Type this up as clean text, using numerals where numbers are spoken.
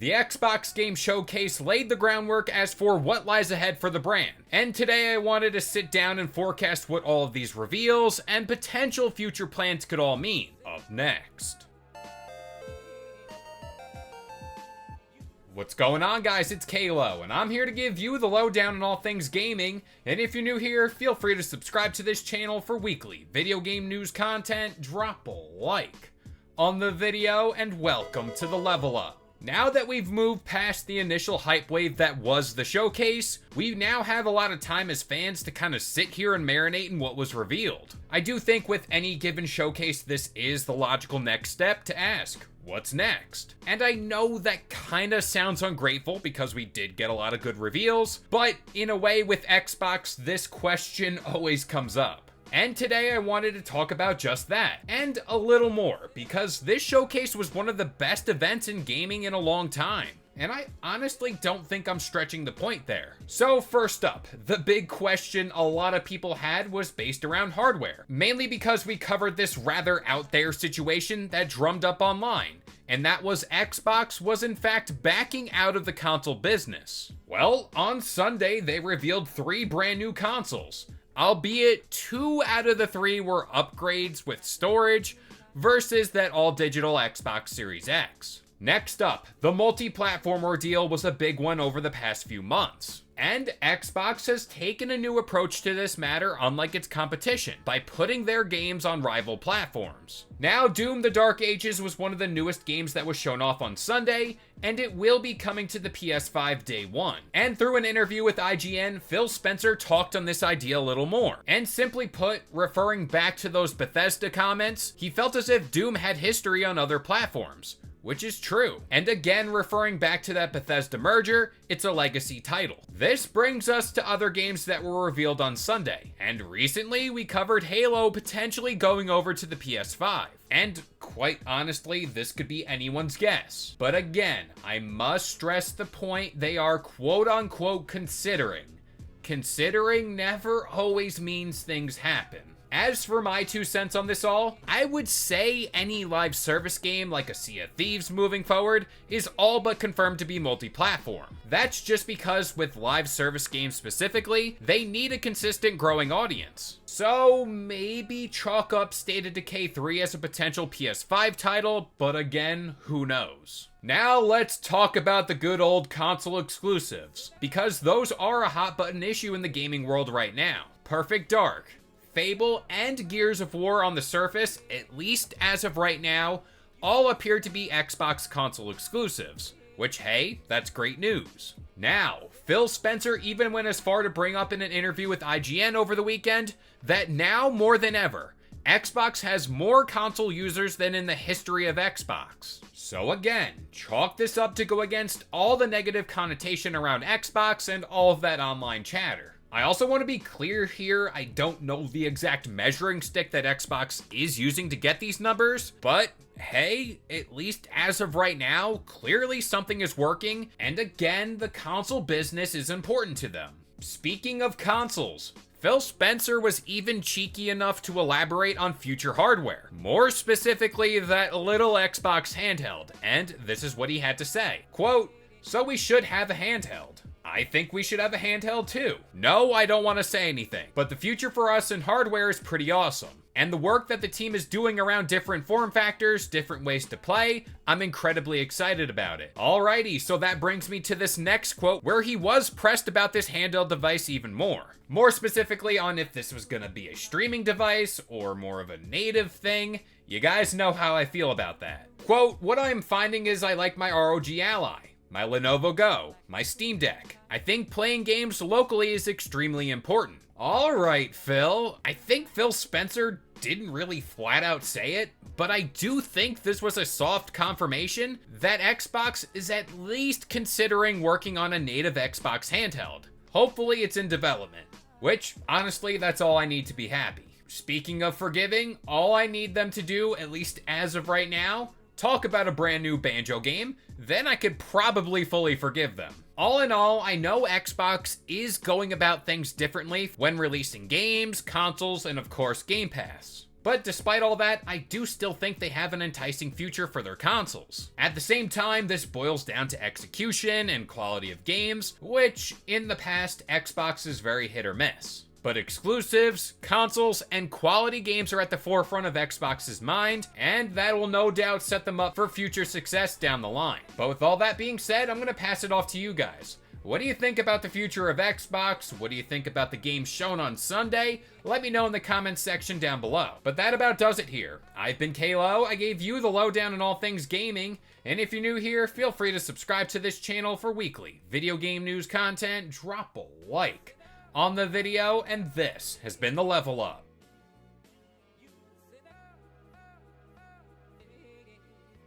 The Xbox Game Showcase laid the groundwork as for what lies ahead for the brand, and today I wanted to sit down and forecast what all of these reveals and potential future plans could all mean. Up next. What's going on, guys? It's Kalo, and I'm here to give you the lowdown on all things gaming, and if you're new here, feel free to subscribe to this channel for weekly video game news content. Drop a like on the video, and welcome to the Level Up. Now that we've moved past the initial hype wave that was the showcase, we now have a lot of time as fans to kind of sit here and marinate in what was revealed. I do think with any given showcase, this is the logical next step to ask, what's next? And I know that kinda sounds ungrateful because we did get a lot of good reveals, but in a way with Xbox, this question always comes up. And today I wanted to talk about just that, and a little more, because this showcase was one of the best events in gaming in a long time. And I honestly don't think I'm stretching the point there. So first up, the big question a lot of people had was based around hardware, mainly because we covered this rather out there situation that drummed up online, and that was Xbox was in fact backing out of the console business. Well, on Sunday they revealed 3 brand new consoles, albeit 2 out of the 3 were upgrades with storage versus that all-digital Xbox Series X. Next up, the multi-platform ordeal was a big one over the past few months. And Xbox has taken a new approach to this matter unlike its competition, by putting their games on rival platforms. Now, Doom: The Dark Ages was one of the newest games that was shown off on Sunday, and it will be coming to the PS5 day one. And through an interview with IGN, Phil Spencer talked on this idea a little more. And simply put, referring back to those Bethesda comments, he felt as if Doom had history on other platforms, which is true. And again, referring back to that Bethesda merger, it's a legacy title. This brings us to other games that were revealed on Sunday, and recently we covered Halo potentially going over to the PS5. And quite honestly, this could be anyone's guess. But again, I must stress the point they are quote unquote considering. Considering never always means things happen. As for my 2 cents on this all, I would say any live service game like a Sea of Thieves moving forward is all but confirmed to be multi-platform. That's just because with live service games specifically, they need a consistent growing audience. So maybe chalk up State of Decay 3 as a potential PS5 title, but again, who knows? Now let's talk about the good old console exclusives, because those are a hot button issue in the gaming world right now. Perfect Dark, Fable, and Gears of War on the surface, at least as of right now, all appear to be Xbox console exclusives, which hey, that's great news. Now, Phil Spencer even went as far to bring up in an interview with IGN over the weekend that now more than ever, Xbox has more console users than in the history of Xbox. So again, chalk this up to go against all the negative connotation around Xbox and all of that online chatter. I also want to be clear here, I don't know the exact measuring stick that Xbox is using to get these numbers, but hey, at least as of right now, clearly something is working, and again, the console business is important to them. Speaking of consoles, Phil Spencer was even cheeky enough to elaborate on future hardware, more specifically that little Xbox handheld, and this is what he had to say. Quote, "So we should have a handheld. I think we should have a handheld too. No, I don't want to say anything, but the future for us in hardware is pretty awesome. And the work that the team is doing around different form factors, different ways to play, I'm incredibly excited about it." Alrighty, so that brings me to this next quote where he was pressed about this handheld device even more. More specifically on if this was gonna be a streaming device or more of a native thing. You guys know how I feel about that. Quote, "What I'm finding is I like my ROG Ally, my Lenovo Go, my Steam Deck. I think playing games locally is extremely important." Alright, Phil. I think Phil Spencer didn't really flat out say it, but I do think this was a soft confirmation that Xbox is at least considering working on a native Xbox handheld. Hopefully it's in development, which honestly, that's all I need to be happy. Speaking of forgiving, all I need them to do, at least as of right now, talk about a brand new Banjo game, then I could probably fully forgive them. All in all, I know Xbox is going about things differently when releasing games, consoles, and of course Game Pass. But despite all that, I do still think they have an enticing future for their consoles. At the same time, this boils down to execution and quality of games, which in the past, Xbox is very hit or miss. But exclusives, consoles, and quality games are at the forefront of Xbox's mind, and that will no doubt set them up for future success down the line. But with all that being said, I'm gonna pass it off to you guys. What do you think about the future of Xbox? What do you think about the games shown on Sunday? Let me know in the comments section down below. But that about does it here. I've been Kalo, I gave you the lowdown on all things gaming, and if you're new here, feel free to subscribe to this channel for weekly video game news content, drop a like on the video, and this has been the Level Up.